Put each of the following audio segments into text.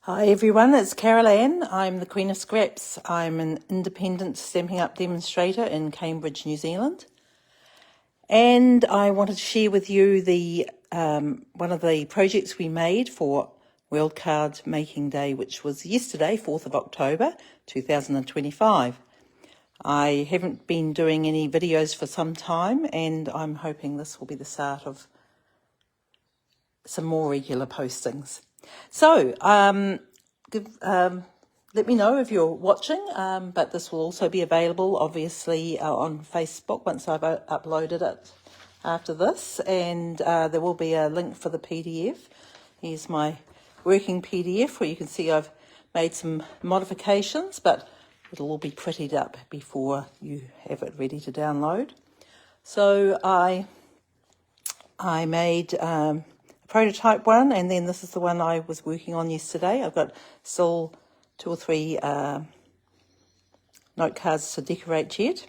Hi everyone, it's Carol Ann. I'm the Queen of Scraps. I'm an independent Stampin' Up demonstrator in Cambridge, New Zealand. And I wanted to share with you one of the projects we made for World Card Making Day, which was yesterday, 4th of October, 2025. I haven't been doing any videos for some time, and I'm hoping this will be the start of some more regular postings. So, let me know if you're watching, but this will also be available, obviously, on Facebook once I've uploaded it after this, and there will be a link for the PDF. Here's my working PDF where you can see I've made some modifications, but it'll all be prettied up before you have it ready to download. So I made prototype one, and then this is the one I was working on yesterday. I've got still 2 or 3 note cards to decorate yet,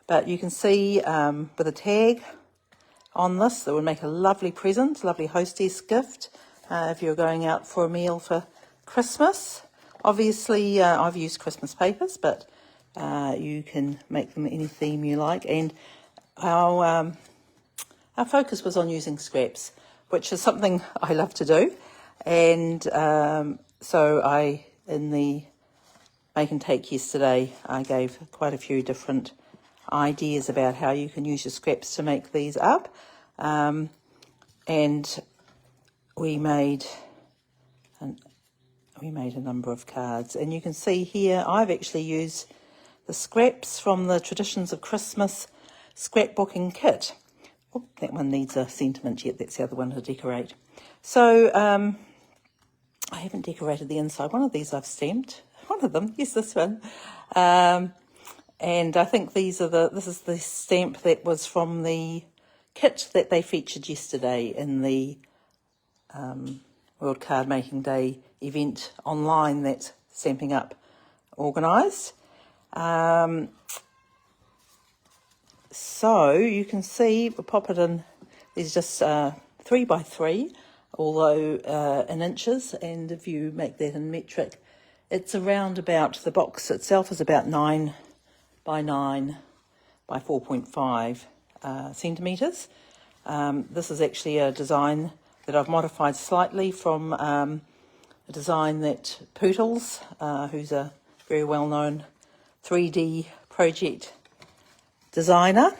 but you can see with a tag on this that would make a lovely present, lovely hostess gift if you're going out for a meal for Christmas. Obviously I've used Christmas papers, but you can make them any theme you like, and our focus was on using scraps, which is something I love to do. And so in the Make and Take yesterday, I gave quite a few different ideas about how you can use your scraps to make these up. And we made a number of cards. And you can see here, I've actually used the scraps from the Traditions of Christmas scrapbooking kit. Oh, that one needs a sentiment yet. That's the other one to decorate. So I haven't decorated the inside. One of these I've stamped. One of them, yes, this one. And I think this is the stamp that was from the kit that they featured yesterday in the World Card Making Day event online that Stampin' Up organised. So you can see, we'll pop it in, there's just 3 by 3, although in inches, and if you make that in metric, it's around about, the box itself is about 9 by 9 by 4.5 centimetres. This is actually a design that I've modified slightly from a design that Poodles, who's a very well-known 3D project designer,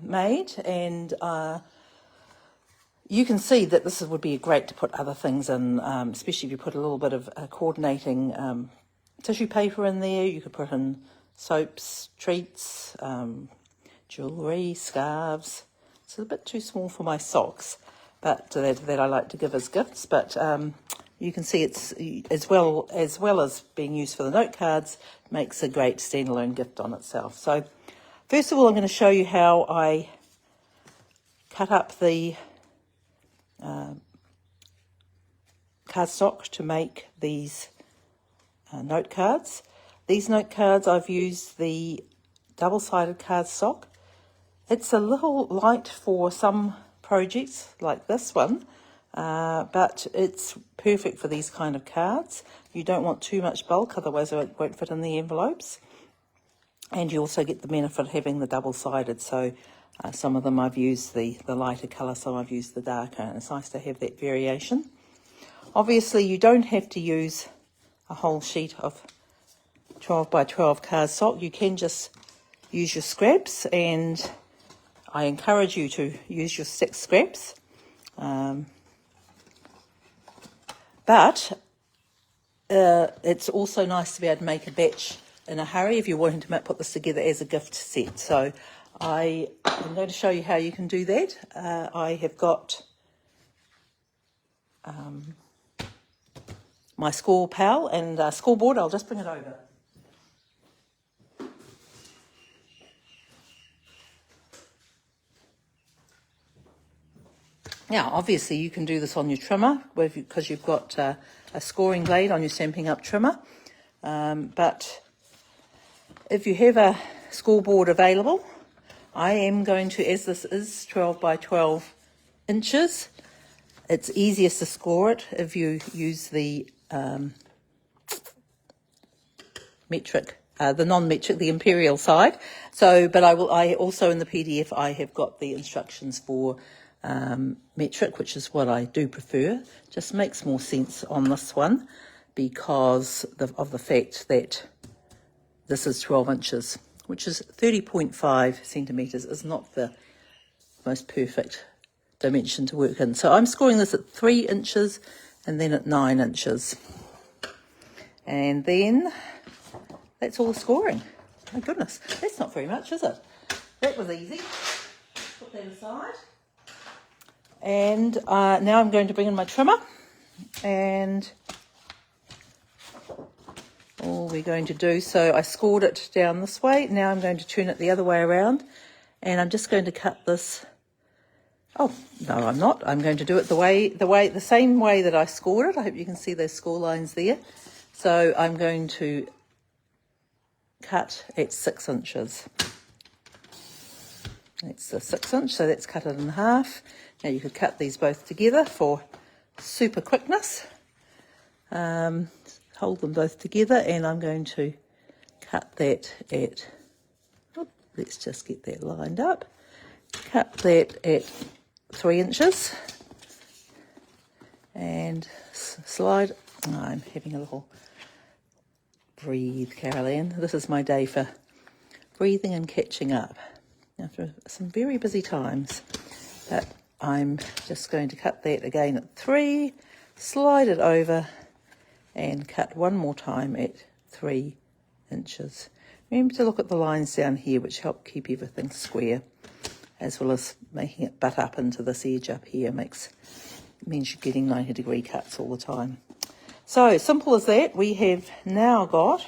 made, and you can see that this would be great to put other things in, especially if you put a little bit of coordinating tissue paper in there. You could put in soaps, treats, jewellery, scarves. It's a bit too small for my socks, but that I like to give as gifts. But you can see it's as well as being used for the note cards, makes a great standalone gift on itself. So first of all, I'm going to show you how I cut up the cardstock to make these note cards. These note cards, I've used the double-sided cardstock. It's a little light for some projects like this one, but it's perfect for these kind of cards. You don't want too much bulk, otherwise it won't fit in the envelopes. And you also get the benefit of having the double-sided, so some of them I've used the lighter colour, some I've used the darker, and it's nice to have that variation. Obviously you don't have to use a whole sheet of 12 by 12 cardstock. You can just use your scraps, and I encourage you to use your 6 scraps. But it's also nice to be able to make a batch in a hurry if you're wanting to put this together as a gift set. So I'm going to show you how you can do that. I have got my score pal and scoreboard. I'll just bring it over. Now, obviously, you can do this on your trimmer because you've got a scoring blade on your Stampin' Up trimmer. But if you have a scoreboard available, I am going to, as this is 12 by 12 inches, it's easiest to score it if you use the metric, the non-metric, the imperial side. So, but I also in the PDF, I have got the instructions for metric, which is what I do prefer. Just makes more sense on this one because of the fact that this is 12 inches, which is 30.5 centimetres, is not the most perfect dimension to work in. So I'm scoring this at 3 inches and then at 9 inches. And then that's all the scoring. My goodness, that's not very much, is it? That was easy. Put that aside. And now I'm going to bring in my trimmer, and all we're going to do, so I scored it down this way. Now I'm going to turn it the other way around, and I'm just going to cut this. Oh, no, I'm not. I'm going to do it the same way that I scored it. I hope you can see those score lines there. So I'm going to cut at 6 inches. That's the 6 inch, so that's cut it in half. Now you could cut these both together for super quickness. Hold them both together, and I'm going to cut that at, let's just get that lined up. Cut that at 3 inches and slide. Oh, I'm having a little breathe, Carol Ann. This is my day for breathing and catching up after some very busy times. But I'm just going to cut that again at 3, slide it over and cut one more time at 3 inches. Remember to look at the lines down here, which help keep everything square, as well as making it butt up into this edge up here. Means you're getting 90-degree cuts all the time. So simple as that. We have now got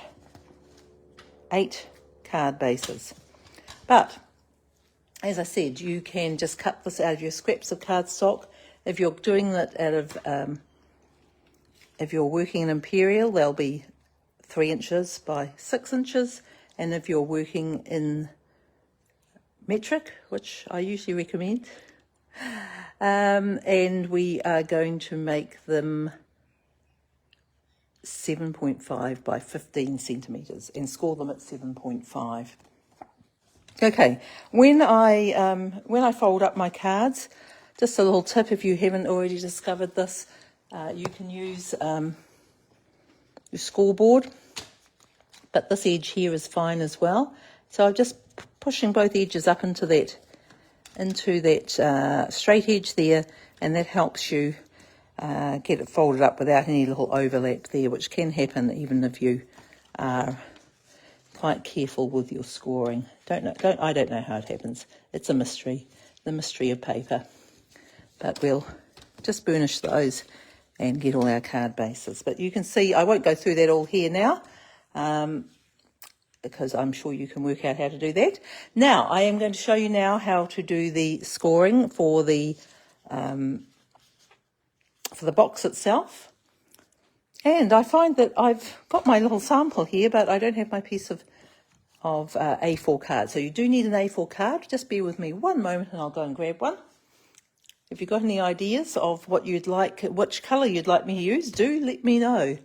8 card bases. But as I said, you can just cut this out of your scraps of cardstock. If you're doing that out of, if you're working in imperial, they'll be 3 inches by 6 inches. And if you're working in metric, which I usually recommend, and we are going to make them 7.5 by 15 centimetres and score them at 7.5. Okay, when I fold up my cards, just a little tip if you haven't already discovered this, you can use your scoreboard, but this edge here is fine as well. So I'm just pushing both edges up into that straight edge there, and that helps you get it folded up without any little overlap there, which can happen even if you are quite careful with your scoring. I don't know how it happens. It's a mystery, the mystery of paper. But we'll just burnish those and get all our card bases. But you can see, I won't go through that all here now, because I'm sure you can work out how to do that. Now, I am going to show you now how to do the scoring for the box itself. And I find that I've got my little sample here, but I don't have my piece of A4 card. So you do need an A4 card. Just bear with me one moment and I'll go and grab one. If you've got any ideas of what you'd like, which colour you'd like me to use, do let me know.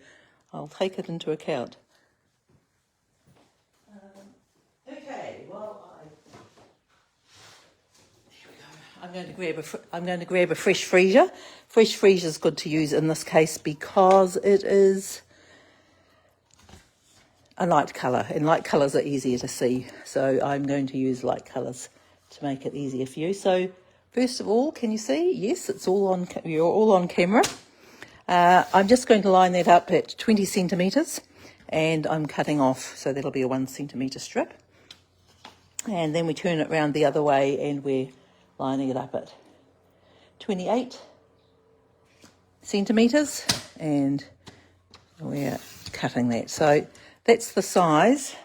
I'll take it into account. Okay, well, here we go. I'm going to grab a fresh freesia. Fresh freesia is good to use in this case because it is a light colour, and light colours are easier to see. So I'm going to use light colours to make it easier for you. So first of all, can you see? Yes, it's all on. You're all on camera. I'm just going to line that up at 20 centimetres, and I'm cutting off, so that'll be a 1 centimetre strip. And then we turn it round the other way, and we're lining it up at 28 centimetres, and we're cutting that. So that's the size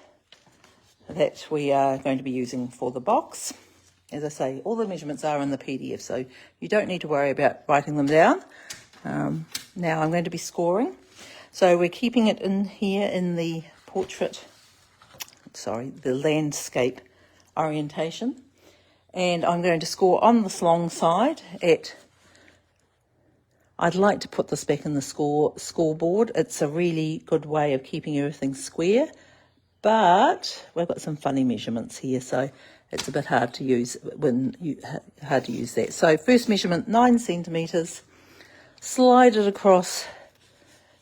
that we are going to be using for the box. As I say, all the measurements are in the PDF, so you don't need to worry about writing them down. Now I'm going to be scoring. So we're keeping it in here in the the landscape orientation. And I'm going to score on this long side at I'd like to put this back in the scoreboard. It's a really good way of keeping everything square, but we've got some funny measurements here, so it's a bit hard to use hard to use that. So first measurement, 9 centimetres, slide it across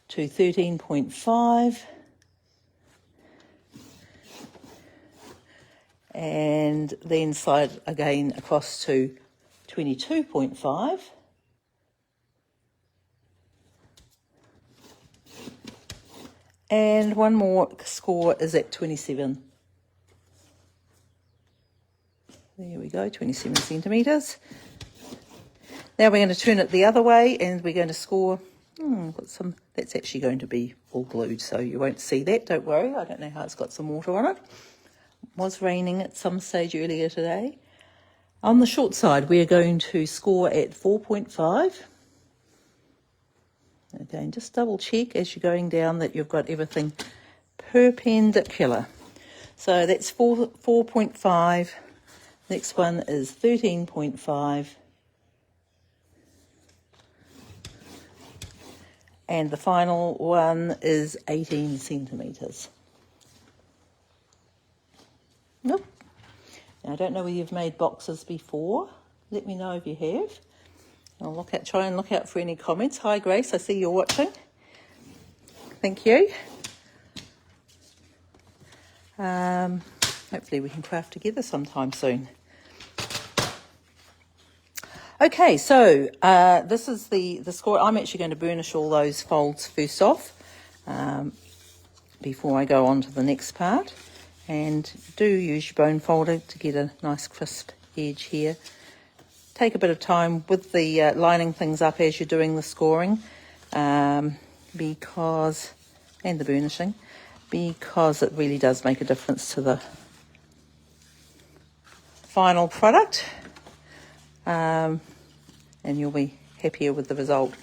to 13.5, and then slide again across to 22.5. And one more score is at 27. There we go, 27 centimetres. Now we're going to turn it the other way and we're going to score, that's actually going to be all glued, so you won't see that, don't worry. I don't know how it's got some water on it. It was raining at some stage earlier today. On the short side, we're going to score at 4.5. Again, just double check as you're going down that you've got everything perpendicular. So that's 4.5. Next one is 13.5. And the final one is 18 centimetres. Nope. Now, I don't know whether you've made boxes before. Let me know if you have. I'll try and look out for any comments. Hi, Grace. I see you're watching. Thank you. Hopefully we can craft together sometime soon. Okay, so this is the score. I'm actually going to burnish all those folds first off before I go on to the next part. And do use your bone folder to get a nice crisp edge here. Take a bit of time with the lining things up as you're doing the scoring and the burnishing, because it really does make a difference to the final product, and you'll be happier with the result.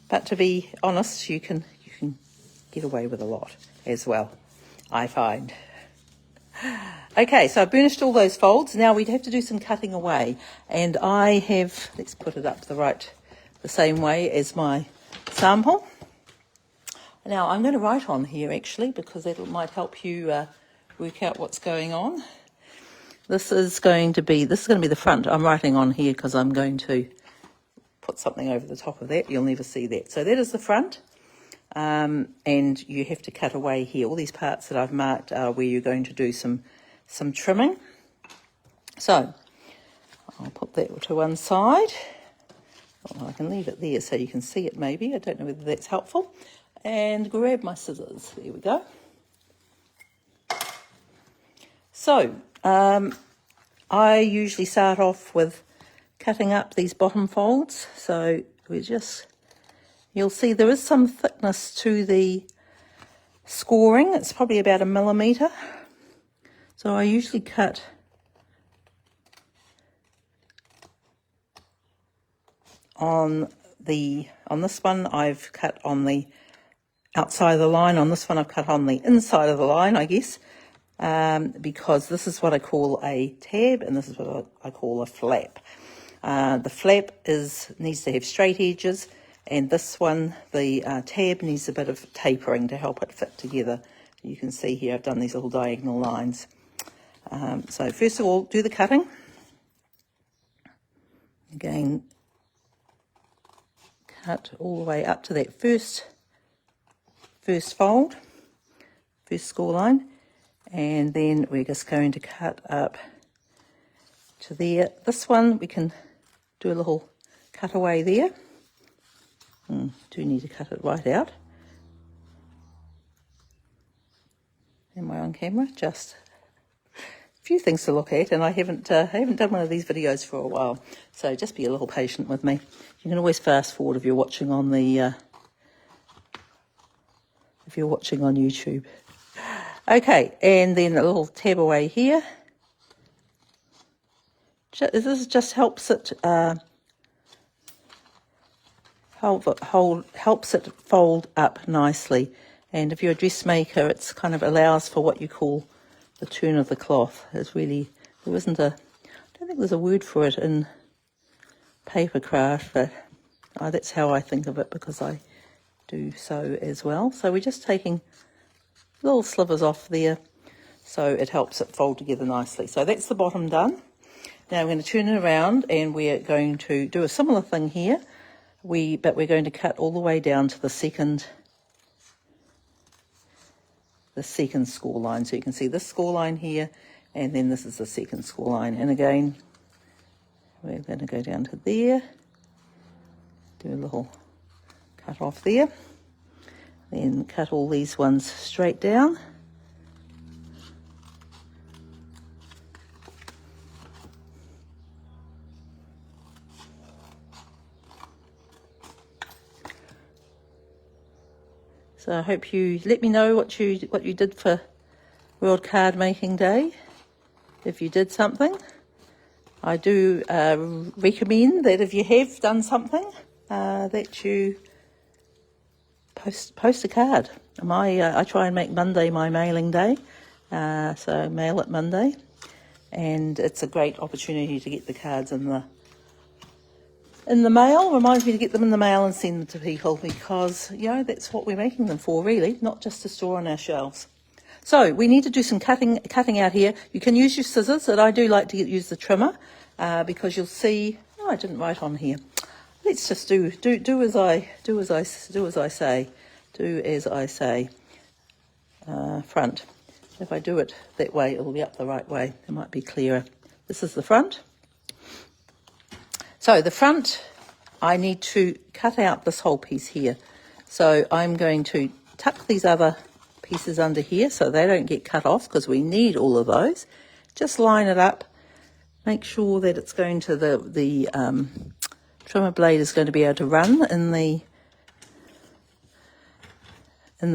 But to be honest, you can get away with a lot as well, I find. Okay, so I've burnished all those folds. Now we'd have to do some cutting away, and I have, let's put it up the same way as my sample. Now I'm going to write on here actually, because that might help you work out what's going on. This is going to be the front. I'm writing on here because I'm going to put something over the top of that. You'll never see that. So that is the front. And you have to cut away here. All these parts that I've marked are where you're going to do some trimming. So I'll put that to one side. Well, I can leave it there so you can see it maybe. I don't know whether that's helpful. And grab my scissors. There we go. So I usually start off with cutting up these bottom folds. So you'll see there is some thickness to the scoring. It's probably about 1 millimetre. So I usually cut on this one. I've cut on the outside of the line. On this one I've cut on the inside of the line, I guess, because this is what I call a tab and this is what I call a flap. The flap needs to have straight edges, and this one, the tab, needs a bit of tapering to help it fit together. You can see here I've done these little diagonal lines. So first of all, do the cutting. Again, cut all the way up to that first fold, first score line, and then we're just going to cut up to there. This one we can do a little cutaway there. Do need to cut it right out. Am I on camera? Just a few things to look at, and I haven't done one of these videos for a while, so just be a little patient with me. You can always fast forward if you're watching on YouTube. Okay, and then a little tab away here. This just helps it helps it fold up nicely. And if you're a dressmaker, it's kind of allows for what you call the turn of the cloth. It's really, I don't think there's a word for it in papercraft, but That's how I think of it, because I do so as well. So we're just taking little slivers off there so it helps it fold together nicely. So that's the bottom done. Now I'm going to turn it around and we're going to do a similar thing here. But we're going to cut all the way down to the second score line. So you can see this score line here, and then this is the second score line. And again, we're going to go down to there, do a little cut off there, then cut all these ones straight down. So I hope you let me know what you did for World Card Making Day. If you did something, I do recommend that if you have done something, that you post a card. I try and make Monday my mailing day, so mail it Monday, and it's a great opportunity to get the cards in the mail. Reminds me to get them in the mail and send them to people, because, you know, that's what we're making them for, really, not just to store on our shelves. So we need to do some cutting out here. You can use your scissors, but I do like to use the trimmer, because you'll see. Oh, I didn't write on here. Let's just do as I say. Do as I say. Front. If I do it that way, it'll be up the right way. It might be clearer. This is the front. So the front, I need to cut out this whole piece here. So I'm going to tuck these other pieces under here so they don't get cut off, because we need all of those. Just line it up. Make sure that it's going to the trimmer blade is going to be able to run in the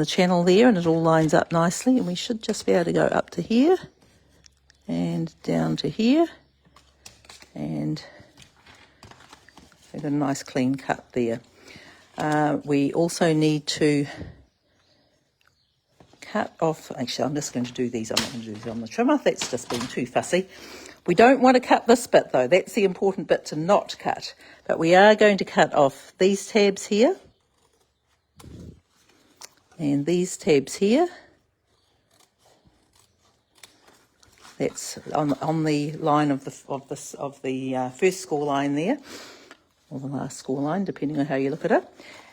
channel there, and it all lines up nicely. And we should just be able to go up to here and down to here, and a nice clean cut there. We also need to cut off, actually I'm just going to do these, I'm not going to do these on the trimmer, that's just being too fussy. We don't want to cut this bit though, that's the important bit to not cut, but we are going to cut off these tabs here, and these tabs here. That's on the line of the first score line there, or the last score line, depending on how you look at it.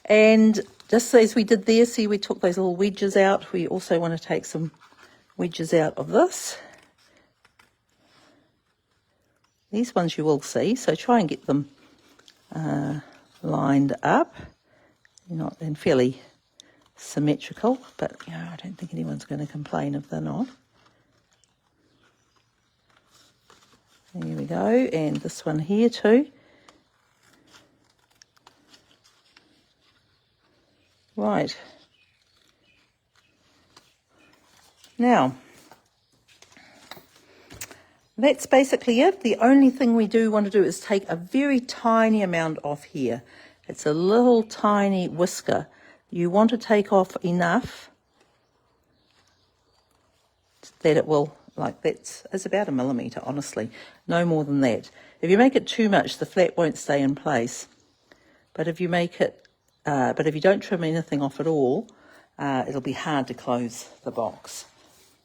And just as we did there, see we took those little wedges out. We also want to take some wedges out of this. These ones you will see, so try and get them lined up, not and fairly symmetrical, but you know, I don't think anyone's going to complain if they're not. There we go, and this one here too. Right. Now, that's basically it. The only thing we do want to do is take a very tiny amount off here. It's a little tiny whisker. You want to take off enough that it will, like it's about 1 millimetre, honestly, no more than that. If you make it too much, the flat won't stay in place. But if you make it, but if you don't trim anything off at all, it'll be hard to close the box.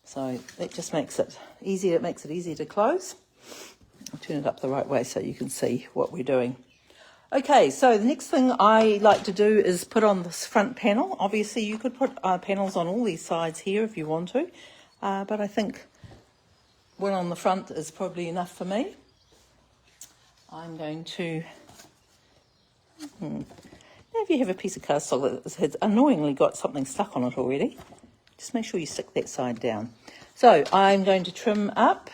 So that just makes it easier. It makes it easier to close. I'll turn it up the right way so you can see what we're doing. Okay, so the next thing I like to do is put on this front panel. Obviously, you could put panels on all these sides here if you want to, but I think one on the front is probably enough for me. I'm going to... Now, if you have a piece of cardstock that has annoyingly got something stuck on it already, just make sure you stick that side down. So I'm going to trim up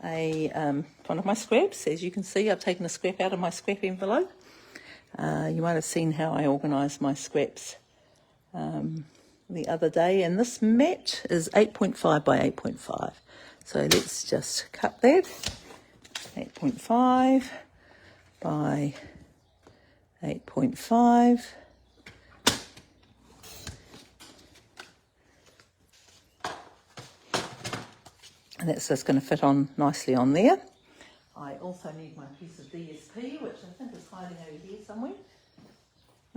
one of my scraps. As you can see, I've taken a scrap out of my scrap envelope. You might have seen how I organised my scraps the other day, and this mat is 8.5 by 8.5. So let's just cut that. 8.5 by 8.5. And that's just going to fit on nicely on there. I also need my piece of DSP, which I think is hiding over here somewhere.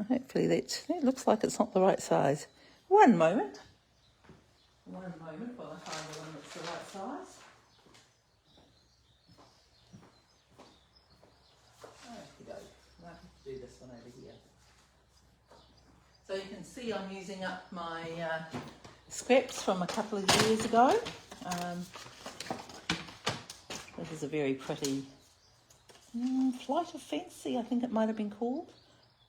Hopefully that looks like it's not the right size. One moment while I find the one that's the right size. Okey-doke. I'll have to do this one over here. So you can see I'm using up my scraps from a couple of years ago. This is a very pretty flight of fancy, I think it might have been called.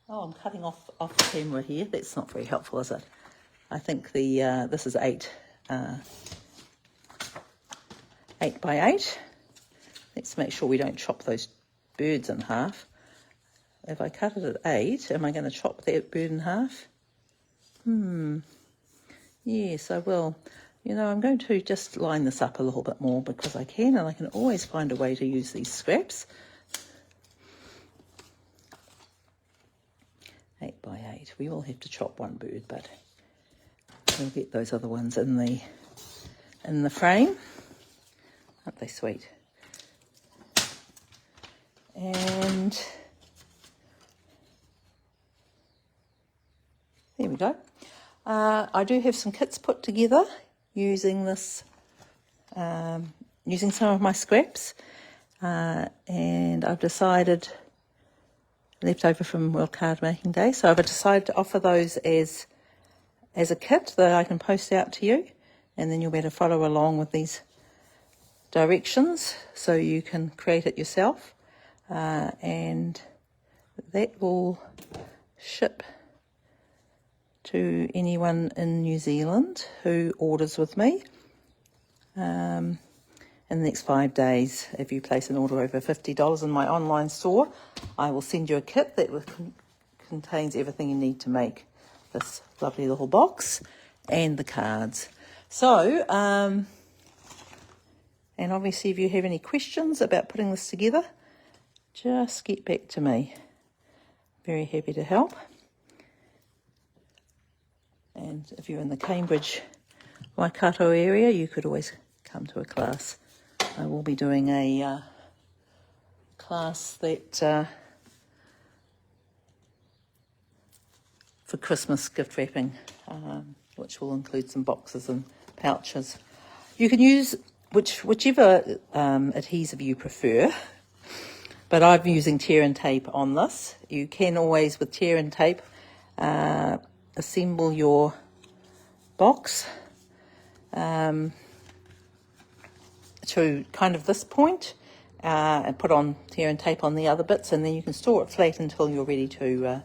Oh, I'm cutting off the camera here. That's not very helpful, is it? I think the this is 8 by 8. Let's make sure we don't chop those birds in half. If I cut it at 8, am I going to chop that bird in half? Yes, I will. You know, I'm going to just line this up a little bit more because I can, and I can always find a way to use these scraps. 8 by 8. We will have to chop one bird, but we'll get those other ones in the frame. Aren't they sweet? And there we go. I do have some kits put together using this, using some of my scraps, and I've decided, left over from World Card Making Day, so I've decided to offer those as a kit that I can post out to you, and then you'll be able to follow along with these directions so you can create it yourself, and that will ship to anyone in New Zealand who orders with me in the next 5 days. If you place an order over $50 in my online store, I will send you a kit that contains everything you need to make this lovely little box and the cards. So, and obviously if you have any questions about putting this together, just get back to me. Very happy to help. And if you're in the Cambridge, Waikato area, you could always come to a class. I will be doing a class that for Christmas gift wrapping, which will include some boxes and pouches. You can use whichever adhesive you prefer, but I'm using tear and tape on this. You can always, with tear and tape, assemble your box to kind of this point, and put on tear and tape on the other bits, and then you can store it flat until you're ready to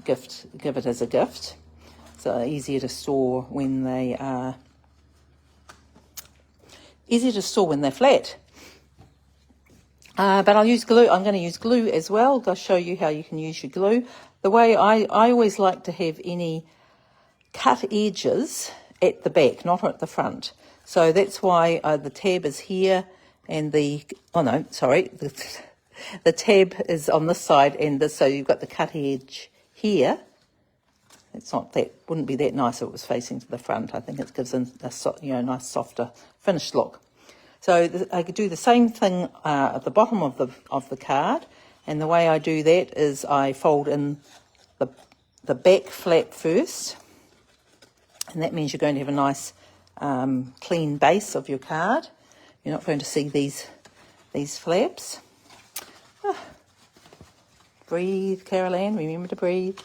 give it as a gift. So easier to store when they are flat. But I'll use glue. I'm going to use glue as well. I'll show you how you can use your glue. The way I always like to have any cut edges at the back, not at the front. So that's why the tab is here, and the tab is on this side, and so you've got the cut edge here. It's not that, wouldn't be that nice if it was facing to the front. I think it gives a nice softer finished look. So I could do the same thing at the bottom of the card, and the way I do that is I fold in the back flap first, and that means you're going to have a nice clean base of your card. You're not going to see these flaps. Breathe, Carol Ann, remember to breathe.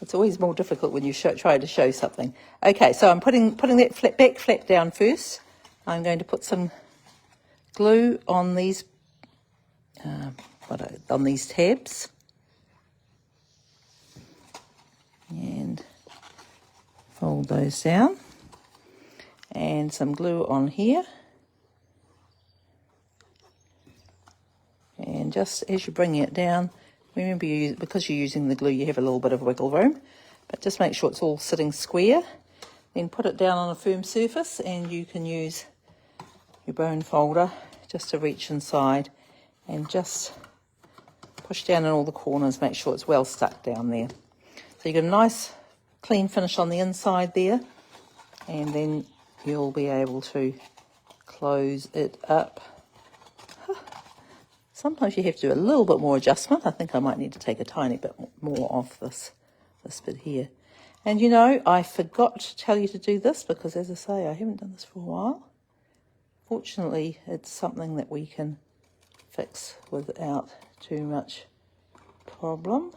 It's always more difficult when you try to show something. Okay, so I'm putting that back flap down first. I'm going to put some glue on these tabs, and fold those down, and some glue on here. And just as you're bringing it down, remember, because you're using the glue, you have a little bit of wiggle room, but just make sure it's all sitting square. Then put it down on a firm surface, and you can use your bone folder just to reach inside and just push down in all the corners, make sure it's well stuck down there. So you get a nice clean finish on the inside there, and then you'll be able to close it up. Sometimes you have to do a little bit more adjustment. I think I might need to take a tiny bit more off this bit here. And you know, I forgot to tell you to do this because, as I say, I haven't done this for a while. Fortunately, it's something that we can fix without too much problem.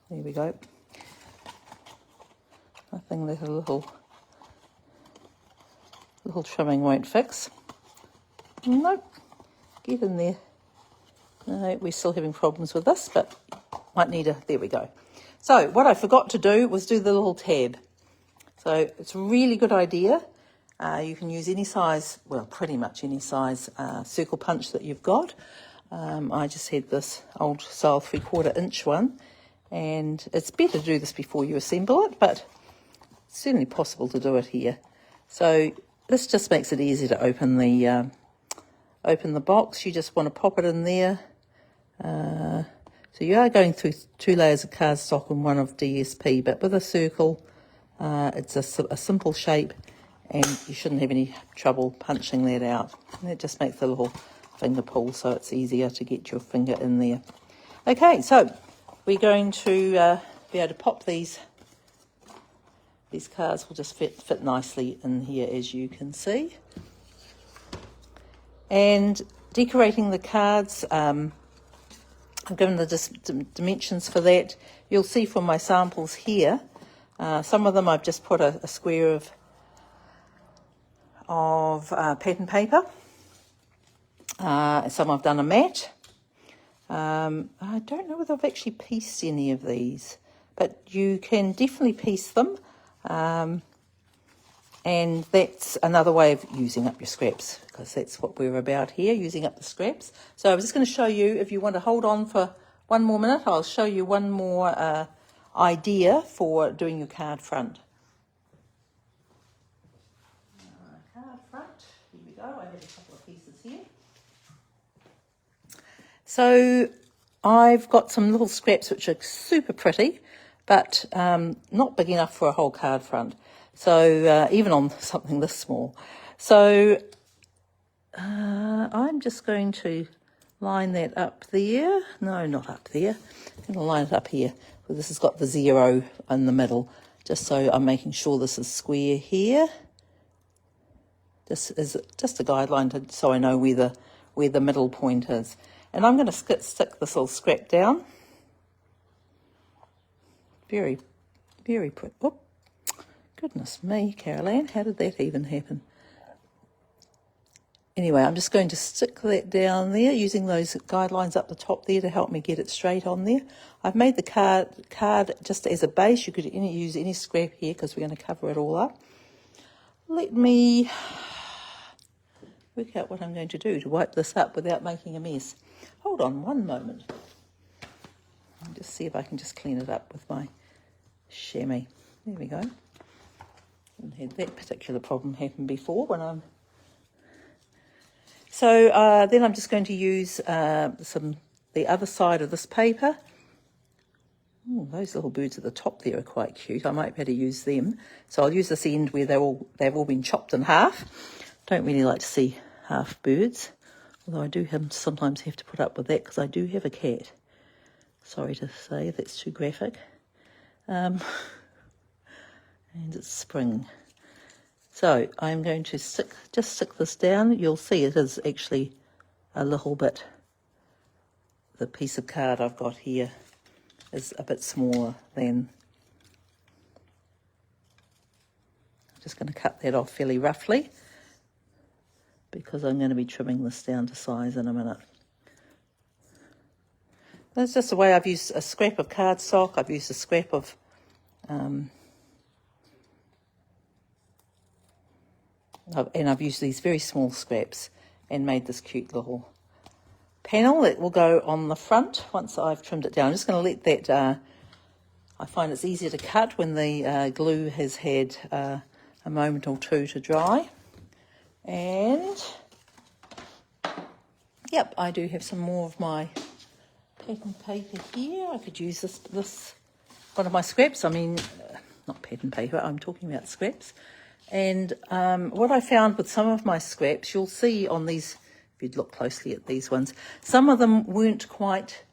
There we go. Nothing that a little trimming won't fix. Nope. Get in there. No, we're still having problems with this, but might need a, there we go. So what I forgot to do was do the little tab. So it's a really good idea. You can use any size, well, pretty much any size circle punch that you've got. I just had this old style 3/4 inch one, and it's better to do this before you assemble it, but it's certainly possible to do it here. So this just makes it easy to open the box. You just want to pop it in there. So you are going through 2 layers of cardstock and 1 of DSP, but with a circle, it's a simple shape, and you shouldn't have any trouble punching that out. And it just makes the little finger pull, so it's easier to get your finger in there. Okay, so we're going to be able to pop these cards. Will just fit nicely in here, as you can see. And decorating the cards, I've given the dimensions for that. You'll see from my samples here, some of them I've just put a square of pattern paper. Some I've done a mat. I don't know whether I've actually pieced any of these, but you can definitely piece them. And that's another way of using up your scraps, because that's what we're about here, using up the scraps. So I was just going to show you, if you want to hold on for one more minute, I'll show you one more idea for doing your card front. Card front, here we go. I have a couple of pieces here. So I've got some little scraps which are super pretty, but not big enough for a whole card front. So even on something this small. So I'm just going to line that up there. No, not up there. I'm going to line it up here. Well, this has got the 0 in the middle, just so I'm making sure this is square here. This is just a guideline so I know where the middle point is. And I'm going to stick this little scrap down. Very, very pretty. Oh, goodness me, Carol Ann, how did that even happen? Anyway, I'm just going to stick that down there, using those guidelines up the top there to help me get it straight on there. I've made the card just as a base. You could use any scrap here because we're going to cover it all up. Let me work out what I'm going to do to wipe this up without making a mess. Hold on one moment. I'll just see if I can just clean it up with my chamois. There we go. Haven't had that particular problem happen before when I'm... So then I'm just going to use the other side of this paper. Ooh, those little birds at the top there are quite cute. I might be able to use them. So I'll use this end where they've all been chopped in half. Don't really like to see half birds, although I do sometimes have to put up with that because I do have a cat. Sorry to say if that's too graphic. And it's spring. So I'm going to stick this down. You'll see it is actually a little bit, the piece of card I've got here is a bit smaller than, I'm just going to cut that off fairly roughly because I'm going to be trimming this down to size in a minute. That's just the way I've used a scrap of cardstock. I've used a scrap of and I've used these very small scraps and made this cute little panel that will go on the front once I've trimmed it down. I'm just going to let that, I find it's easier to cut when the glue has had a moment or two to dry. And, yep, I do have some more of my pattern paper here. I could use this one of my scraps. I mean, not pattern paper, I'm talking about scraps. And what I found with some of my scraps, you'll see on these, if you'd look closely at these ones, some of them weren't quite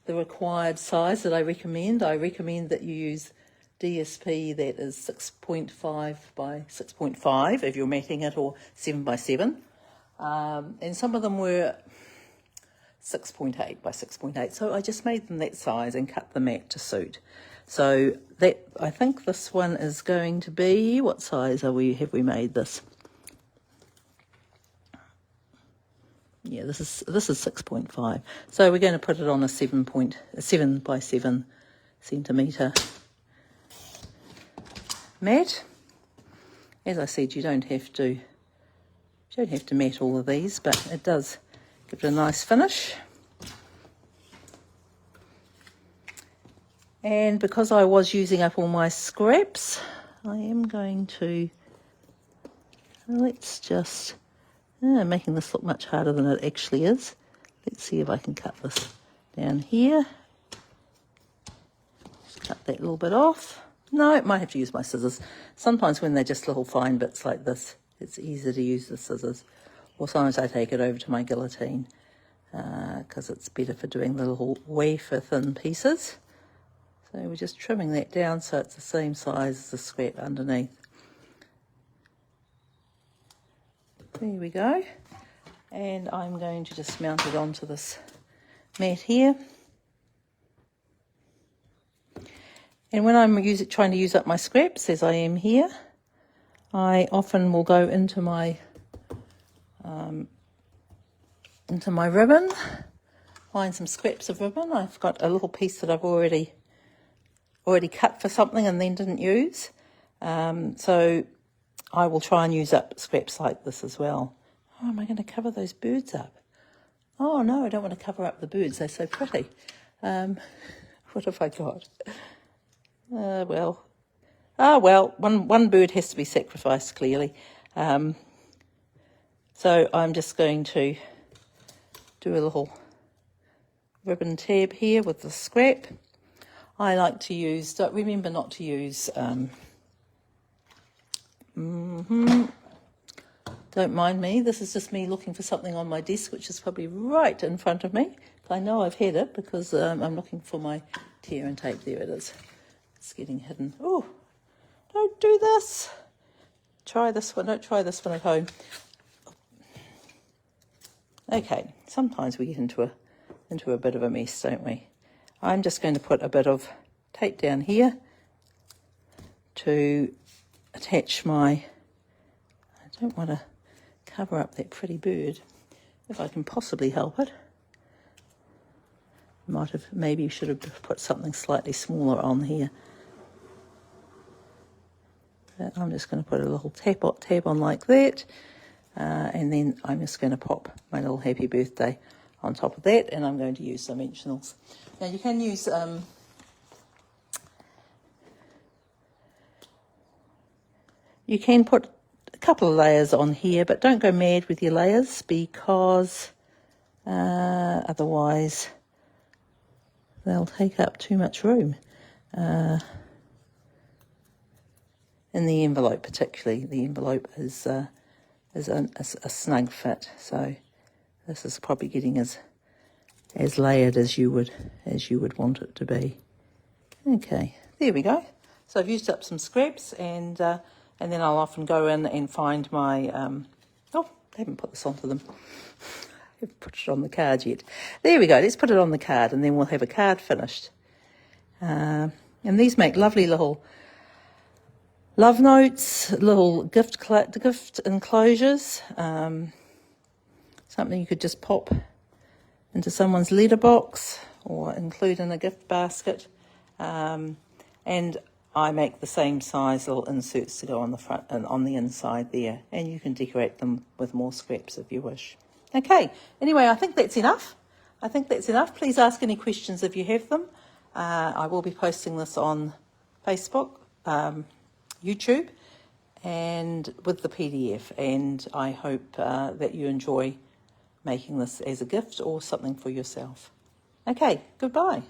the required size that I recommend. I recommend that you use DSP that is 6.5 by 6.5 if you're matting it, or 7 by 7. And some of them were 6.8 by 6.8. So I just made them that size and cut the mat to suit. So that, I think this one is going to be, what size have we made this? Yeah, this is 6.5. So we're going to put it on a 7 by 7 centimetre mat. As I said, you don't have to mat all of these, but it does give it a nice finish. And because I was using up all my scraps, I am going to, let's just, making this look much harder than it actually is. Let's see if I can cut this down here. Just cut that little bit off. No, I might have to use my scissors. Sometimes when they're just little fine bits like this, it's easier to use the scissors. Or sometimes I take it over to my guillotine because it's better for doing the little wafer thin pieces. So we're just trimming that down so it's the same size as the scrap underneath. There we go. And I'm going to just mount it onto this mat here. And when I'm trying to use up my scraps, as I am here, I often will go into my ribbon, find some scraps of ribbon. I've got a little piece that I've already cut for something and then didn't use. So I will try and use up scraps like this as well. Oh, am I going to cover those birds up? Oh no, I don't want to cover up the birds. They're so pretty. What have I got? Well, one bird has to be sacrificed, clearly. So I'm just going to do a little ribbon tab here with the scrap. I like to use, remember not to use, don't mind me, this is just me looking for something on my desk, which is probably right in front of me. I know I've had it because I'm looking for my tear and tape. There it is. It's getting hidden. Oh, don't do this. Try this one. Don't try this one at home. Okay, sometimes we get into a bit of a mess, don't we? I'm just going to put a bit of tape down here to attach my, I don't want to cover up that pretty bird, if I can possibly help it. Maybe should have put something slightly smaller on here. But I'm just going to put a little tab on like that, and then I'm just going to pop my little happy birthday on top of that, and I'm going to use dimensionals. Now you can use you can put a couple of layers on here, but don't go mad with your layers because otherwise they'll take up too much room. In the envelope particularly, the envelope is a snug fit, so this is probably getting as layered as you would want it to be. Okay, there we go. So I've used up some scraps, and then I'll often go in and find my oh, I haven't put this onto them. I haven't put it on the card yet. There we go. Let's put it on the card, and then we'll have a card finished. And these make lovely little love notes, little gift enclosures. Something you could just pop into someone's letterbox or include in a gift basket. And I make the same size little inserts to go on the front and on the inside there. And you can decorate them with more scraps if you wish. Okay, anyway, I think that's enough. Please ask any questions if you have them. I will be posting this on Facebook, YouTube, and with the PDF. And I hope that you enjoy making this as a gift or something for yourself. Okay, goodbye.